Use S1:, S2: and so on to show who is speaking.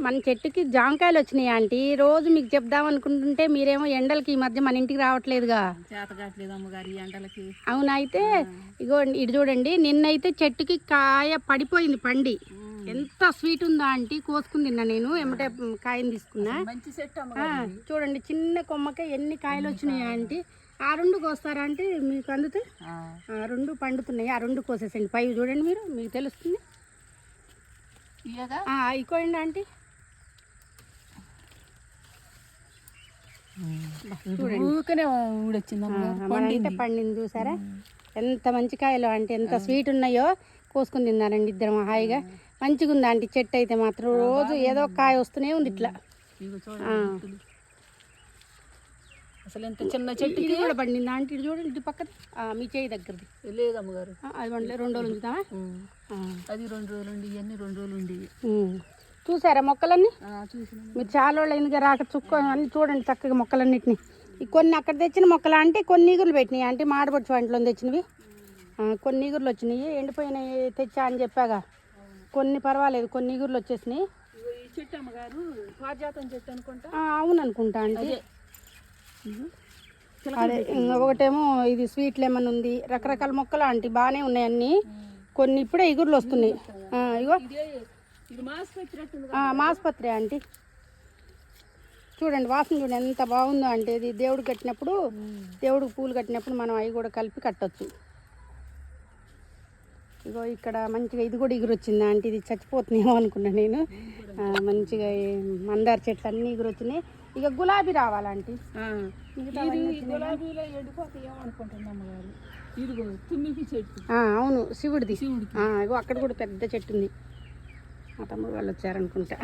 S1: మన చెట్టుకి జామకాయలు వచ్చినాయి ఆంటీ. రోజు మీకు చెప్దాం అనుకుంటుంటే మీరేమో ఎండలకి ఈ మధ్య మన ఇంటికి రావట్లేదుగా. అవునా? అయితే ఇగో ఇటు చూడండి, నిన్నైతే చెట్టుకి కాయ పడిపోయింది పండి. ఎంత స్వీట్ ఉందా ఆంటీ, కోసుకుని తిన్నా నేను. ఎమ్మటే కాయని తీసుకున్నా. చూడండి చిన్న కొమ్మకే ఎన్ని కాయలు వచ్చినాయి ఆంటీ. ఆ రెండు కోస్తారా అంటే మీకు అందుతే? ఆ రెండు పండుతున్నాయి, ఆ రెండు కోసేసండి. పై చూడండి మీరు, మీకు తెలుస్తుంది. అయిపోయింది ఆంటీ. చూడండి పండింది చూసారా, ఎంత మంచి కాయలు అంటే, ఎంత స్వీట్ ఉన్నాయో. కోసుకుని తిన్నారండి ఇద్దరం హాయిగా. మంచిగా ఉంది ఆంటీ చెట్టు అయితే మాత్రం. రోజు ఏదో ఒక కాయ వస్తూనే ఉంది ఇట్లా.
S2: అసలు ఎంత చిన్న చెట్టు
S1: కూడా పండింది ఆంటీ. ఇటు చూడండి, ఇటు పక్కన మీ చేయి దగ్గరది
S2: లేదమ్మగారు.
S1: అది 2 రోజులు ఉంచుతామా?
S2: అది 2 రోజులు ఉండి, ఇవన్నీ 2 రోజులు ఉండి.
S1: చూసారా మొక్కలన్నీ?
S2: చూసిన
S1: మీరు చాలా రోజులు అయిందిగా రాక. అన్నీ చూడండి చక్కగా మొక్కలన్నిటిని. కొన్ని అక్కడ తెచ్చిన మొక్కలు అంటే కొన్ని ఈగురులు పెట్టినాయి అంటే, మాడబొచ్చు వంటలో తెచ్చినవి. కొన్ని ఈగురులు వచ్చినాయి, ఎండిపోయినాయి తెచ్చా అని చెప్పాగా. కొన్ని పర్వాలేదు, కొన్ని ఈగురులు వచ్చేసినాయి.
S2: ఈ చెట్టు అమ్మగారు పారిజాతం చెట్టు అనుకుంటా.
S1: అవును అనుకుంటా అంటే. అదే ఒకటేమో ఇది స్వీట్ లెమన్ ఉంది. రకరకాల మొక్కలు ఆంటీ బాగానే ఉన్నాయి అన్నీ. కొన్ని ఇప్పుడే ఇగురులు వస్తున్నాయి. ఇగో మాస్పత్రి ఆంటీ. చూడండి వాసన చూడండి ఎంత బాగుందో అంటే. ఇది దేవుడికి కట్టినప్పుడు, దేవుడికి పూలు కట్టినప్పుడు మనం అవి కూడా కలిపి కట్టచ్చు. ఇగో ఇక్కడ మంచిగా ఇది కూడా ఎగురు వచ్చింది ఆంటీ. ఇది చచ్చిపోతుందేమో అనుకున్నా నేను. మంచిగా మందార చెట్లు అన్నీ ఎగురు వచ్చినాయి. ఇక గులాబీ రావాలంటీ.
S2: గులాబీలో ఎండిపోతాయేమో అనుకుంటున్నాం గారు. ఇదిగో తుమ్మికి చెట్టు.
S1: అవును శివుడిది. ఇగో అక్కడ కూడా పెద్ద చెట్టు ఉంది. మా తమ్ముడు వాళ్ళు వచ్చారనుకుంటా.